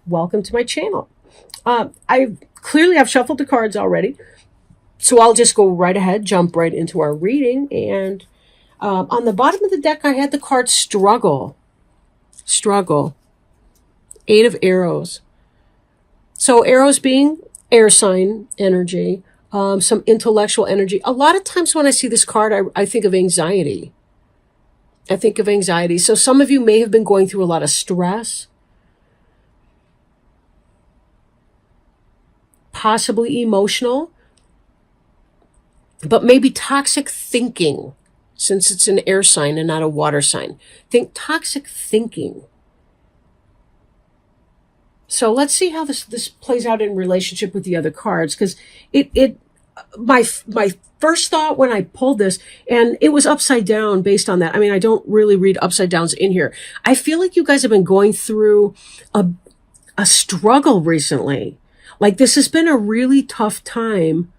welcome to my channel. I've shuffled the cards already, so I'll just go right ahead, jump right into our reading. And on the bottom of the deck, I had the card struggle. Struggle. 8 of arrows. So arrows being air sign energy, some intellectual energy. A lot of times when I see this card, I think of anxiety. I think of anxiety. So some of you may have been going through a lot of stress, possibly emotional, but maybe toxic thinking, since it's an air sign and not a water sign. Think toxic thinking. So let's see how this plays out in relationship with the other cards, because my first thought when I pulled this, and it was upside down based on that. I mean, I don't really read upside downs in here. I feel like you guys have been going through a struggle recently. Like this has been a really tough time,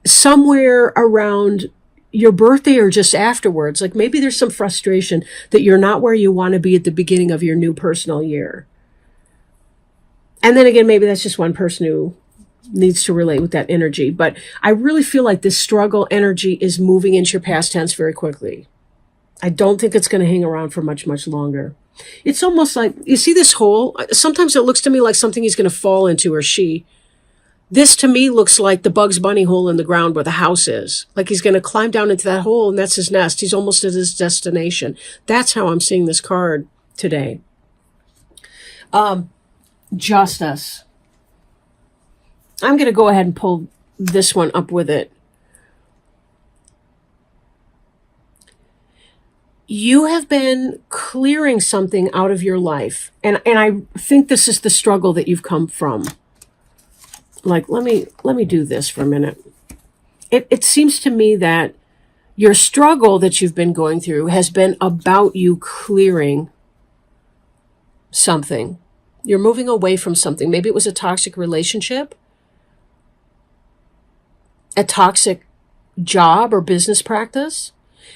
somewhere around your birthday or just afterwards. Like maybe there's some frustration that you're not where you want to be at the beginning of your new personal year. And then again, maybe that's just one person who needs to relate with that energy. But I really feel like this struggle energy is moving into your past tense very quickly. I don't think it's going to hang around for much, much longer. It's almost like, you see this hole? Sometimes it looks to me like something he's going to fall into, or she. This to me looks like the Bugs Bunny hole in the ground where the house is. Like he's going to climb down into that hole and that's his nest. He's almost at his destination. That's how I'm seeing this card today. Justice. I'm going to go ahead and pull this one up with it. You have been clearing something out of your life. And I think this is the struggle that you've come from. Like, let me do this for a minute. It seems to me that your struggle that you've been going through has been about you clearing something. You're moving away from something. Maybe it was a toxic relationship, a toxic job or business practice.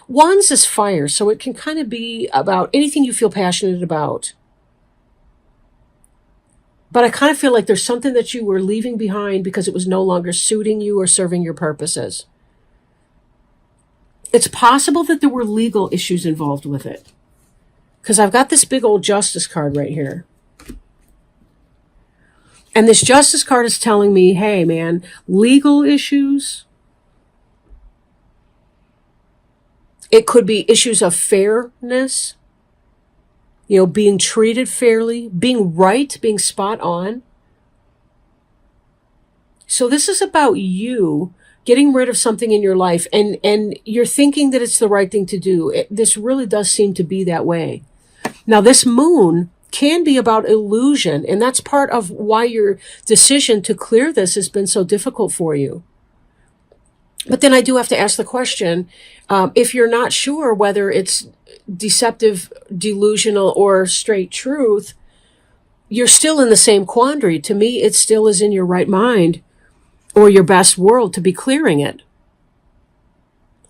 Wands is fire, so it can kind of be about anything you feel passionate about. But I kind of feel like there's something that you were leaving behind because it was no longer suiting you or serving your purposes. It's possible that there were legal issues involved with it, because I've got this big old Justice card right here. And this Justice card is telling me, hey, man, legal issues. It could be issues of fairness, being treated fairly, being right, being spot on. So this is about you getting rid of something in your life, and you're thinking that it's the right thing to do. This really does seem to be that way. Now, this moon can be about illusion, and that's part of why your decision to clear this has been so difficult for you. But then I do have to ask the question, if you're not sure whether it's deceptive, delusional, or straight truth, you're still in the same quandary. To me, it still is in your right mind or your best world to be clearing it.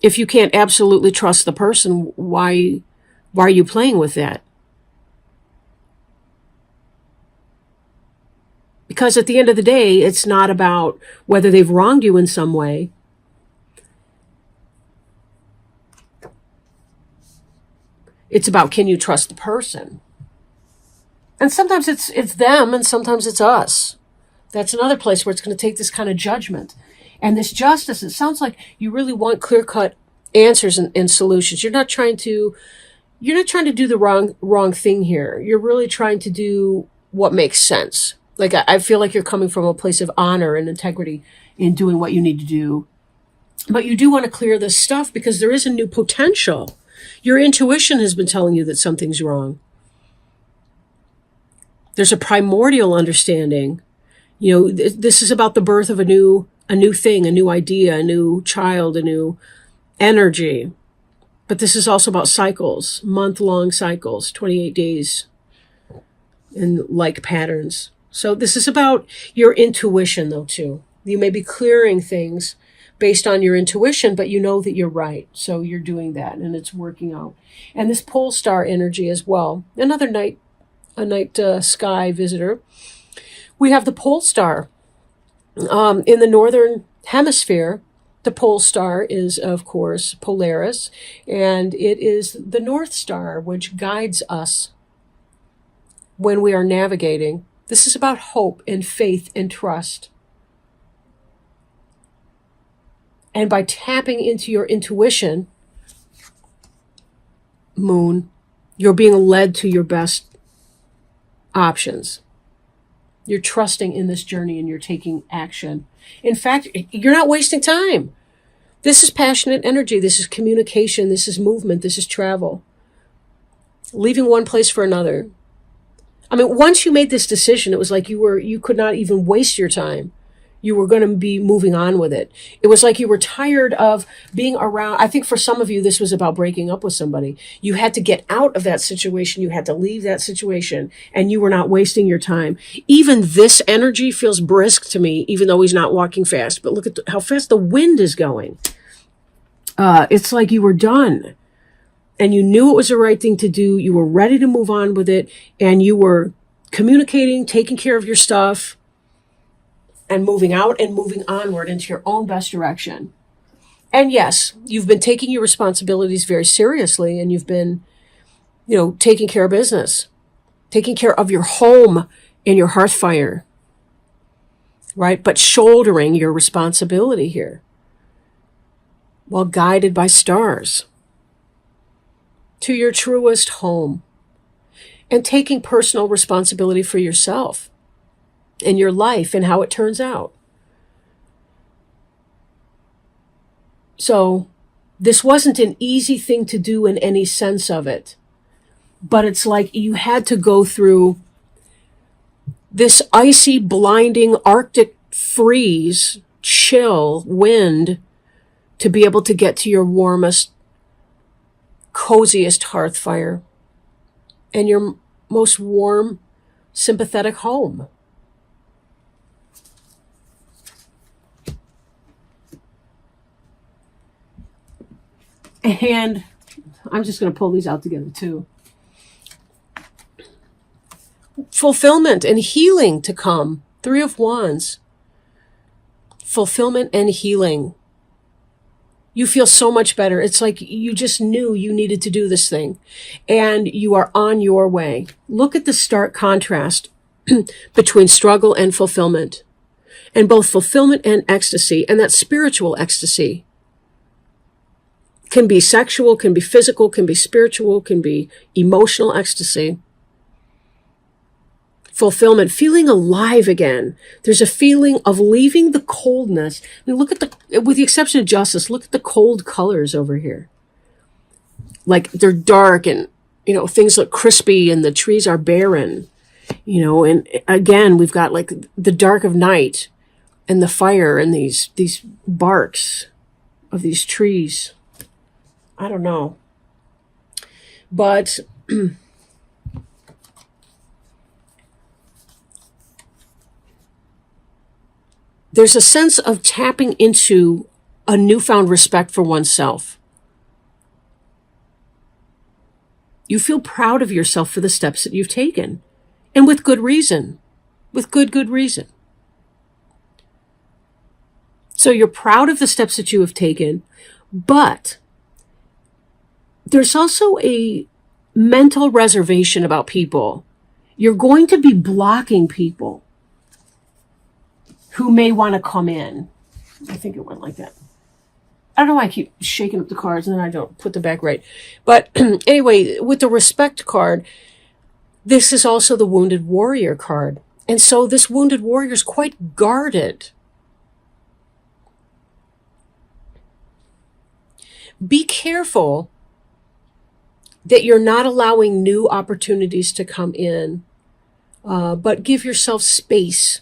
If you can't absolutely trust the person, why are you playing with that? Because at the end of the day, it's not about whether they've wronged you in some way. It's about, can you trust the person? And sometimes it's them, and sometimes it's us. That's another place where it's going to take this kind of judgment. And this justice, it sounds like you really want clear-cut answers and solutions. You're not trying to do the wrong thing here. You're really trying to do what makes sense. Like, I feel like you're coming from a place of honor and integrity in doing what you need to do. But you do want to clear this stuff because there is a new potential. Your intuition has been telling you that something's wrong. There's a primordial understanding. This is about the birth of a new thing, a new idea, a new child, a new energy. But this is also about cycles, month-long cycles, 28 days, and like patterns. So this is about your intuition, though, too. You may be clearing things based on your intuition, but you know that you're right. So you're doing that, and it's working out. And this pole star energy as well. Another night sky visitor. We have the pole star. In the northern hemisphere, the pole star is, of course, Polaris, and it is the North Star, which guides us when we are navigating. This is about hope and faith and trust. And by tapping into your intuition, Moon, you're being led to your best options. You're trusting in this journey and you're taking action. In fact, you're not wasting time. This is passionate energy. This is communication. This is movement. This is travel. Leaving one place for another. I mean, once you made this decision, it was like you could not even waste your time. You were going to be moving on with it. It was like you were tired of being around. I think for some of you, this was about breaking up with somebody. You had to get out of that situation. You had to leave that situation, and you were not wasting your time. Even this energy feels brisk to me, even though he's not walking fast. But look at how fast the wind is going. It's like you were done, and you knew it was the right thing to do. You were ready to move on with it, and you were communicating, taking care of your stuff, and moving out and moving onward into your own best direction. And yes, you've been taking your responsibilities very seriously, and you've been, taking care of business, taking care of your home and your hearth fire, right? But shouldering your responsibility here while guided by stars to your truest home and taking personal responsibility for yourself and your life and how it turns out. So this wasn't an easy thing to do in any sense of it, but it's like you had to go through this icy, blinding Arctic freeze, chill, wind to be able to get to your warmest, coziest hearth fire and your most warm, sympathetic home. And I'm just going to pull these out together too. Fulfillment and healing to come. 3 of Wands. Fulfillment and healing. You feel so much better. It's like you just knew you needed to do this thing. And you are on your way. Look at the stark contrast between struggle and fulfillment. And both fulfillment and ecstasy. And that spiritual ecstasy. Can be sexual, can be physical, can be spiritual, can be emotional ecstasy. Fulfillment, feeling alive again. There's a feeling of leaving the coldness. I mean, with the exception of Justice, look at the cold colors over here. Like they're dark and, things look crispy and the trees are barren, and again, we've got like the dark of night and the fire and these barks of these trees. I don't know. But there's a sense of tapping into a newfound respect for oneself. You feel proud of yourself for the steps that you've taken. And with good reason. With good reason. So you're proud of the steps that you have taken, but there's also a mental reservation about people. You're going to be blocking people who may want to come in. I think it went like that. I don't know why I keep shaking up the cards and then I don't put them back right. But anyway, with the respect card, this is also the wounded warrior card. And so this wounded warrior is quite guarded. Be careful that you're not allowing new opportunities to come in, but give yourself space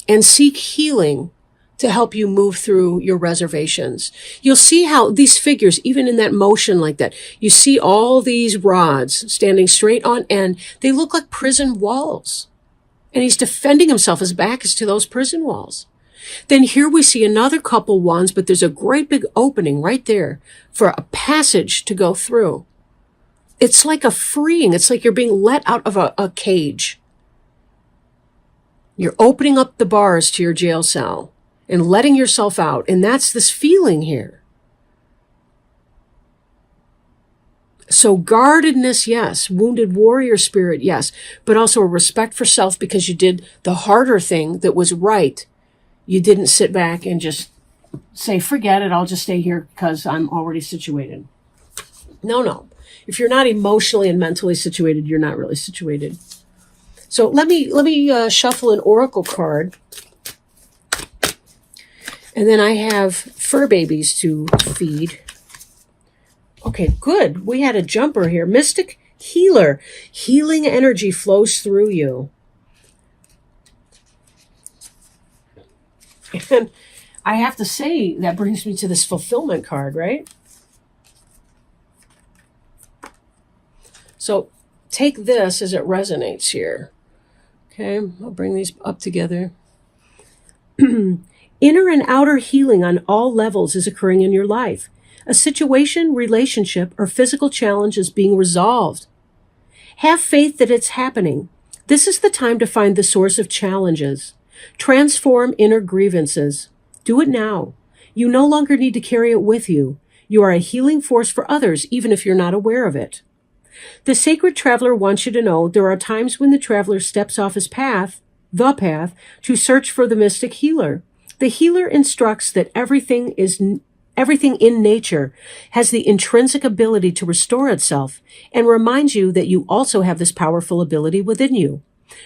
and seek healing to help you move through your reservations. You'll see how these figures, even in that motion like that, you see all these rods standing straight on end. They look like prison walls. And he's defending himself. His back is to those prison walls. Then here we see another couple wands, but there's a great big opening right there for a passage to go through. it's like a freeing. It's like you're being let out of a cage. You're opening up the bars to your jail cell and letting yourself out. And that's this feeling here. So guardedness, yes. Wounded warrior spirit, yes. But also a respect for self because you did the harder thing that was right. You didn't sit back and just say, forget it, I'll just stay here because I'm already situated. No. If you're not emotionally and mentally situated, you're not really situated. So let me shuffle an oracle card. And then I have fur babies to feed. Okay, good. We had a jumper here. Mystic healer. Healing energy flows through you. And I have to say, that brings me to this fulfillment card, right? So take this as it resonates here. Okay, I'll bring these up together. Inner and outer healing on all levels is occurring in your life. A situation, relationship, or physical challenge is being resolved. Have faith that it's happening. This is the time to find the source of challenges. Transform inner grievances. Do it now. You no longer need to carry it with you. You are a healing force for others, even if you're not aware of it. The sacred traveler wants you to know there are times when the traveler steps off his path, to search for the mystic healer. The healer instructs that everything in nature has the intrinsic ability to restore itself and reminds you that you also have this powerful ability within you.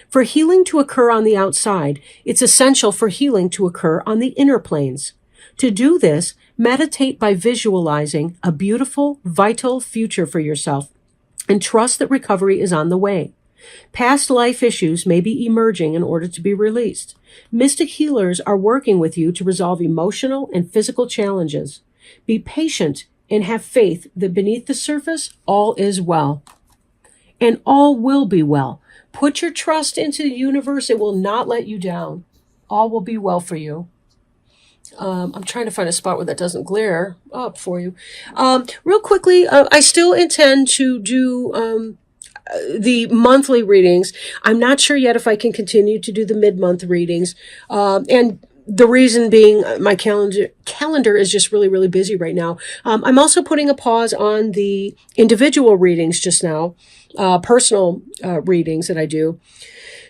For healing to occur on the outside, it's essential for healing to occur on the inner planes. To do this, meditate by visualizing a beautiful, vital future for yourself and trust that recovery is on the way. Past life issues may be emerging in order to be released. Mystic healers are working with you to resolve emotional and physical challenges. Be patient and have faith that beneath the surface, all is well. And all will be well. Put your trust into the universe. It will not let you down. All will be well for you. I'm trying to find a spot where that doesn't glare up for you. Real quickly, I still intend to do the monthly readings. I'm not sure yet if I can continue to do the mid-month readings. And the reason being my calendar is just really, really busy right now. I'm also putting a pause on the individual readings just now, personal readings that I do.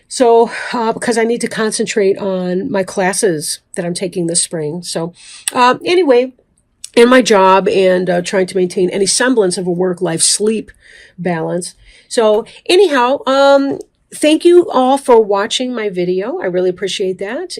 So, because I need to concentrate on my classes that I'm taking this spring. So, anyway, in my job and trying to maintain any semblance of a work-life sleep balance. So, anyhow, thank you all for watching my video. I really appreciate that.